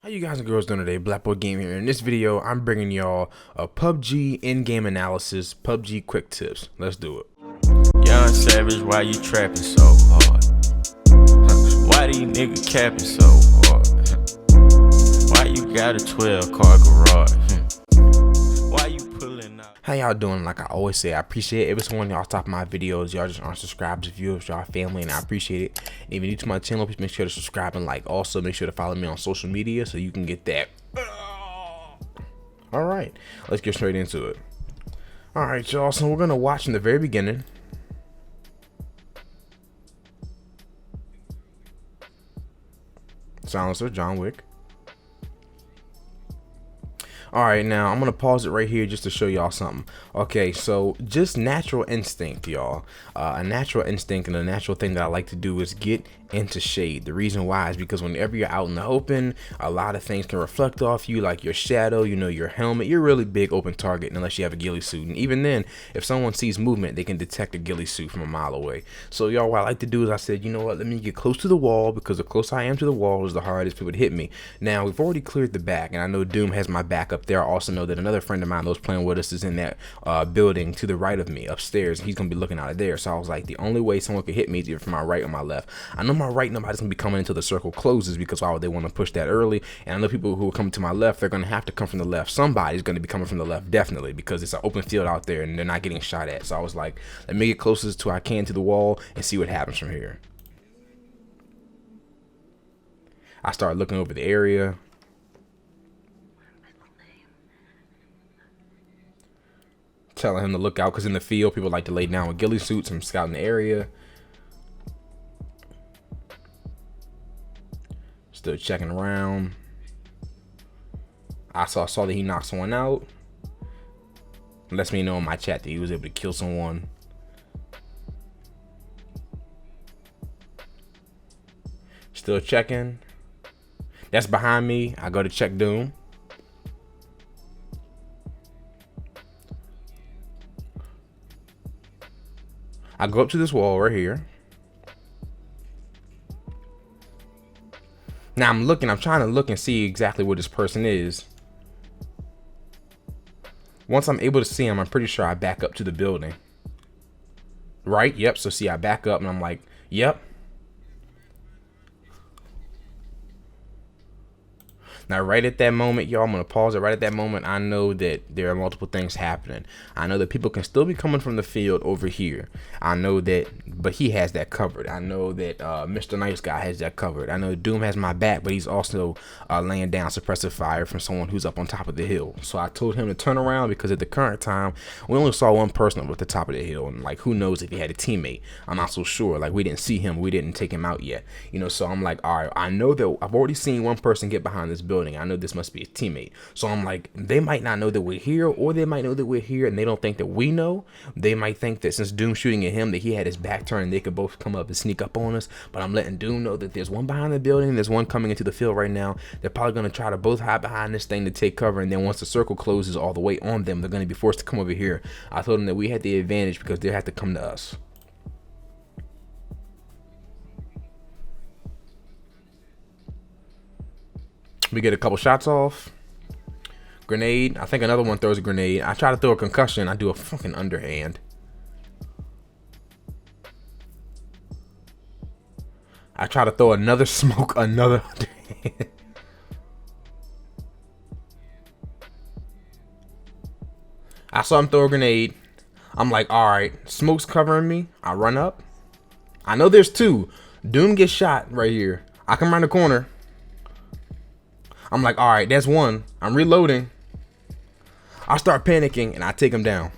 How you guys and girls doing today? Black Boy Game here. In this video, I'm bringing y'all a PUBG in-game analysis, PUBG QuickTips. Let's do it. Young Savage, why you trapping so hard? Why these niggas capping so hard? Why you got a 12-car garage? Why you pulling out? How y'all doing? Like I always say, I appreciate every single one of y'all top of my videos. Y'all just aren't subscribed to viewers, y'all family, and I appreciate it. And if you're new to my channel, please make sure to subscribe and like. Also, make sure to follow me on social media so you can get that. All right, let's get straight into it. All right, y'all. So we're gonna watch in the very beginning. Silencer, John Wick. Alright, now I'm gonna pause it right here just to show y'all something. Okay, so just natural instinct, y'all. A natural instinct and a natural thing that I like to do is get into shade. The reason why is because whenever you're out in the open, a lot of things can reflect off you, like your shadow, you know, your helmet. You're a really big open target unless you have a ghillie suit. And even then, if someone sees movement, they can detect a ghillie suit from a mile away. So y'all, what I like to do is I said, you know what, let me get close to the wall, because the closer I am to the wall is the harder people to hit me. Now, we've already cleared the back, and I know Doom has my back up there. I also know that another friend of mine that was playing with us is in that building to the right of me upstairs. He's gonna be looking out of there. So I was like, the only way someone could hit me is either from my right or my left. I know my right, nobody's gonna be coming until the circle closes, because why would they want to push that early? And I know people who are coming to my left, they're gonna have to come from the left. Somebody's gonna be coming from the left, definitely, because it's an open field out there and they're not getting shot at. So I was like, let me get closest to I can to the wall and see what happens from here. I started looking over the area. Telling him to look out, because in the field people like to lay down with ghillie suits. I'm scouting the area, still checking around. I saw that he knocked someone out. Lets me know in my chat that he was able to kill someone. Still checking. That's behind me. I go to check Doom. I go up to this wall right here. Now I'm trying to look and see exactly where this person is. Once I'm able to see him, I'm pretty sure I back up to the building. Right? Yep. So see, I back up and I'm like, yep. Now, right at that moment, y'all, I'm going to pause it. Right at that moment, I know that there are multiple things happening. I know that people can still be coming from the field over here. I know that, but he has that covered. I know that Mr. Nice Guy has that covered. I know Doom has my back, but he's also laying down suppressive fire from someone who's up on top of the hill. So I told him to turn around, because at the current time, we only saw one person up at the top of the hill. And, like, who knows if he had a teammate? I'm not so sure. Like, we didn't see him. We didn't take him out yet. You know, so I'm like, all right, I know that I've already seen one person get behind this building. I know this must be a teammate. So I'm like, they might not know that we're here, or they might know that we're here and they don't think that we know. They might think that since Doom's shooting at him, that he had his back turned, they could both come up and sneak up on us. But I'm letting Doom know that there's one behind the building, there's one coming into the field right now. They're probably going to try to both hide behind this thing to take cover, and then once the circle closes all the way on them, they're going to be forced to come over here. I told them that we had the advantage because they have to come to us. We get a couple shots off. Grenade. I think another one throws a grenade. I try to throw a concussion. I do a fucking underhand. I try to throw another smoke, another underhand. I saw him throw a grenade. I'm like, all right, smoke's covering me. I run up. I know there's two. Doom gets shot right here. I come around the corner. I'm like, all right, that's one. I'm reloading. I start panicking and I take him down.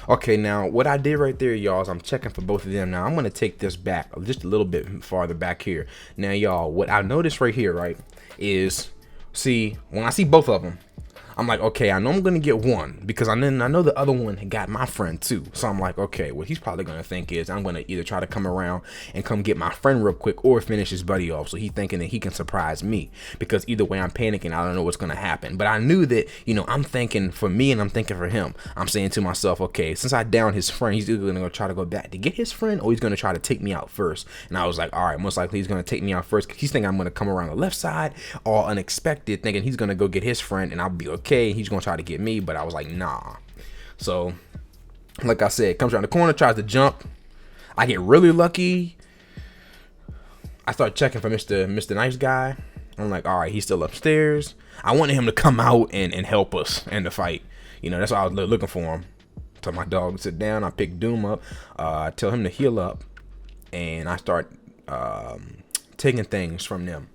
Okay, now what I did right there, y'all, is I'm checking for both of them. Now I'm going to take this back just a little bit farther back here. Now, y'all, what I noticed right here, right, is, see, when I see both of them, I'm like, okay, I know I'm gonna get one because I know the other one got my friend too. So I'm like, okay, what he's probably gonna think is I'm gonna either try to come around and come get my friend real quick or finish his buddy off. So he's thinking that he can surprise me, because either way I'm panicking. I don't know what's gonna happen. But I knew that, you know, I'm thinking for me and I'm thinking for him. I'm saying to myself, okay, since I downed his friend, he's either gonna go try to go back to get his friend or he's gonna try to take me out first. And I was like, all right, most likely he's gonna take me out first. He's thinking I'm gonna come around the left side, all unexpected, thinking he's gonna go get his friend and I'll be okay. He's gonna try to get me, but I was like, nah. So like I said, comes around the corner, tries to jump. I get really lucky. I start checking for Mr. Nice Guy. I'm like, all right, he's still upstairs. I wanted him to come out and help us in the fight. You know, that's why I was looking for him. Tell my dog to sit down. I pick Doom up. I tell him to heal up, and I start taking things from them.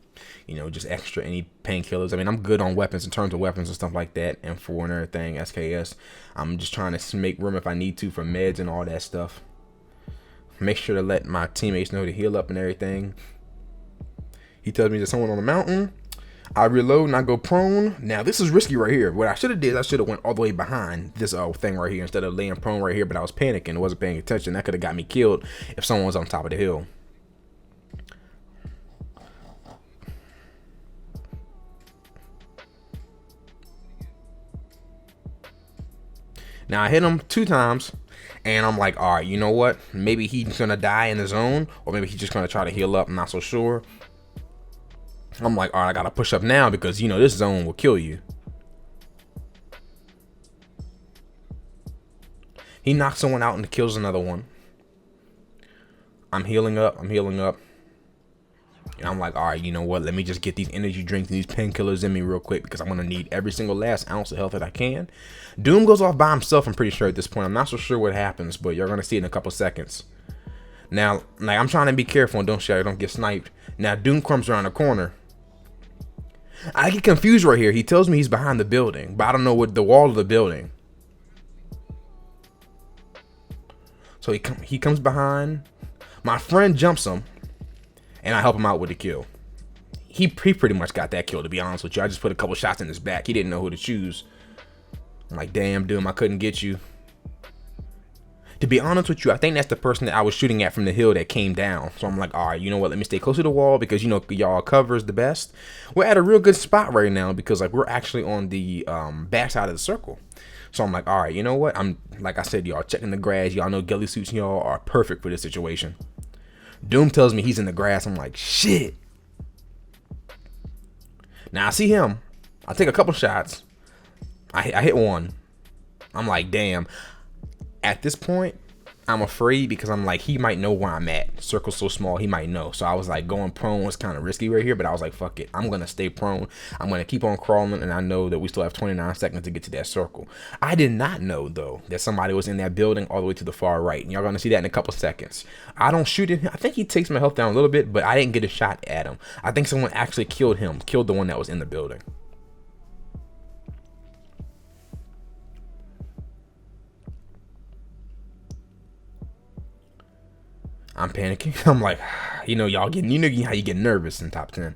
You know, just extra any painkillers. I mean, I'm good on weapons in terms of weapons and stuff like that, M4 and everything, SKS. I'm just trying to make room if I need to for meds and all that stuff. Make sure to let my teammates know to heal up and everything. He tells me there's someone on the mountain. I reload and I go prone. Now this is risky right here. What I should have did, I should have went all the way behind this thing right here instead of laying prone right here. But I was panicking, wasn't paying attention. That could have got me killed if someone was on top of the hill. Now I hit him 2 times, and I'm like, all right, you know what? Maybe he's gonna die in the zone, or maybe he's just gonna try to heal up. I'm not so sure. I'm like, all right, I gotta push up now because, you know, this zone will kill you. He knocks someone out and kills another one. I'm healing up. I'm healing up. And I'm like, all right, you know what? Let me just get these energy drinks and these painkillers in me real quick because I'm going to need every single last ounce of health that I can. Doom goes off by himself, I'm pretty sure at this point. I'm not so sure what happens, but you're going to see it in a couple seconds. Now, like, I'm trying to be careful and don't get sniped. Now, Doom comes around the corner. I get confused right here. He tells me he's behind the building, but I don't know what the wall of the building. So he comes behind. My friend jumps him, and I help him out with the kill. He pretty much got that kill, to be honest with you. I just put a couple shots in his back. He didn't know who to choose. I'm like, damn, Doom, I couldn't get you. To be honest with you, I think that's the person that I was shooting at from the hill that came down. So I'm like, all right, you know what? Let me stay close to the wall because, you know, y'all cover is the best. We're at a real good spot right now because, like, we're actually on the back side of the circle. So I'm like, all right, you know what? I'm, like I said, y'all checking the grass. Y'all know ghillie suits, y'all are perfect for this situation. Doom tells me he's in the grass. I'm like, shit. Now I see him. I take a couple shots. I hit one. I'm like, damn. At this point, I'm afraid because I'm like, he might know where I'm at. Circle's so small, he might know. So I was like, going prone was kind of risky right here, but I was like, fuck it. I'm going to stay prone. I'm going to keep on crawling, and I know that we still have 29 seconds to get to that circle. I did not know, though, that somebody was in that building all the way to the far right, and y'all going to see that in a couple seconds. I don't shoot at him. I think he takes my health down a little bit, but I didn't get a shot at him. I think someone actually killed him, killed the one that was in the building. I'm panicking. I'm like, you know, y'all getting, you know how you get nervous in top 10.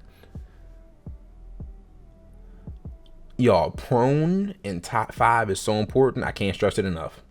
Y'all, prone in top 5 is so important. I can't stress it enough.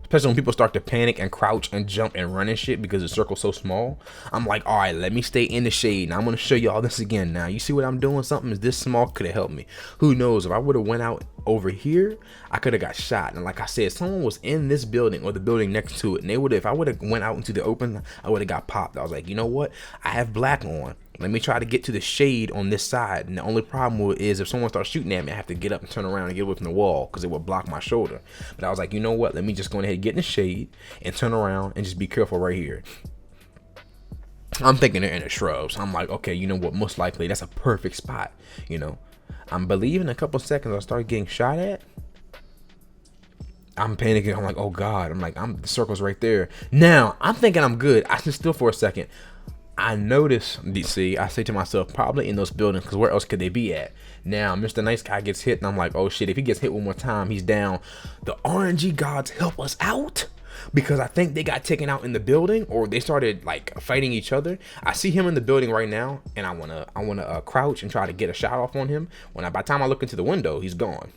Especially when people start to panic and crouch and jump and run and shit because the circle's so small. I'm like, all right, let me stay in the shade. Now I'm going to show y'all this again. Now, you see what I'm doing? Something is this small could have helped me. Who knows? If I would have went out over here, I could have got shot. And like I said, someone was in this building or the building next to it. And they would have, if I would have went out into the open, I would have got popped. I was like, you know what? I have black on. Let me try to get to the shade on this side. And the only problem is if someone starts shooting at me, I have to get up and turn around and get away from the wall because it would block my shoulder. But I was like, you know what? Let me just go ahead and get in the shade and turn around and just be careful right here. I'm thinking they're in the shrubs. I'm like, okay, you know what? Most likely that's a perfect spot. You know, I'm believing a couple seconds I'll start getting shot at. I'm panicking. I'm like, oh God. I'm like, the circle's right there. Now I'm thinking I'm good. I sit still for a second. I notice, see, I say to myself, probably in those buildings, because where else could they be at? Now, Mr. Nice Guy gets hit, and I'm like, oh shit, if he gets hit one more time, he's down. The RNG gods help us out. because I think they got taken out in the building, or they started like fighting each other. I see him in the building right now, and I wanna crouch and try to get a shot off on him. By the time I look into the window, he's gone.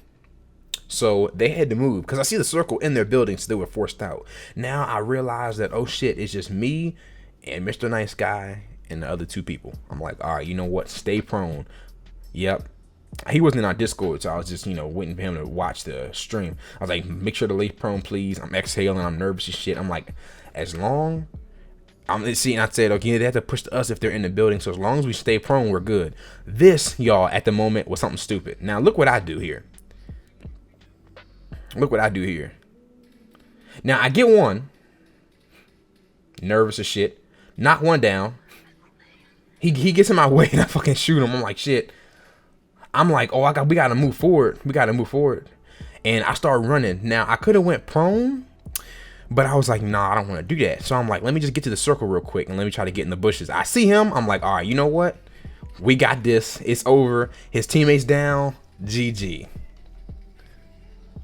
So they had to move because I see the circle in their building, so they were forced out. Now I realize that, oh shit, it's just me and Mr. Nice Guy and the other two people. I'm like, all right, you know what? Stay prone. Yep. He wasn't in our Discord, so I was just, waiting for him to watch the stream. I was like, make sure to lay prone, please. I'm exhaling. I'm nervous as shit. I'm like, as long... I'm seeing. I said, okay, they have to push to us if they're in the building. So as long as we stay prone, we're good. This, y'all, at the moment was something stupid. Now, look what I do here. Look what I do here. Now, I get one. Nervous as shit. Knock one down. He gets in my way and I fucking shoot him. I'm like, shit. I'm like, oh, we gotta move forward. We gotta move forward. And I start running. Now, I could have went prone, but I was like, nah, I don't want to do that. So I'm like, let me just get to the circle real quick and let me try to get in the bushes. I see him. I'm like, all right, you know what? We got this. It's over. His teammates down. GG.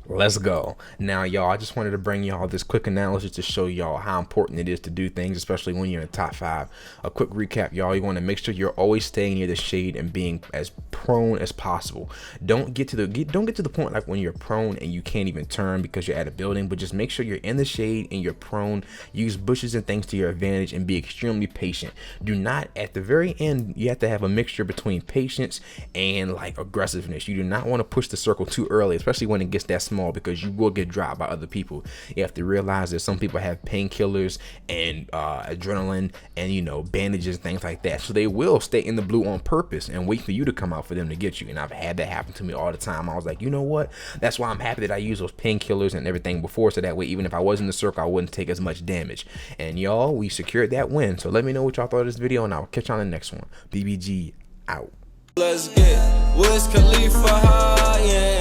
Let's go. Now, y'all, I just wanted to bring y'all this quick analysis to show y'all how important it is to do things, especially when you're in the top 5. A quick recap, y'all. You want to make sure you're always staying near the shade and being as prone as possible. Don't get to the point like when you're prone and you can't even turn because you're at a building, but just make sure you're in the shade and you're prone. Use bushes and things to your advantage and be extremely patient. Do not, at the very end, you have to have a mixture between patience and like aggressiveness. You do not want to push the circle too early, especially when it gets that small, because you will get dropped by other people. You have to realize that some people have painkillers and adrenaline and bandages, things like that, so they will stay in the blue on purpose and wait for you to come out for them to get you. And I've had that happen to me all the time. I was like, you know what, that's why I'm happy that I use those painkillers and everything before, so that way even if I was in the circle I wouldn't take as much damage. And y'all, we secured that win. So let me know what y'all thought of this video, and I'll catch you on the next one. BBG out. Let's get Wiz Khalifa high, yeah.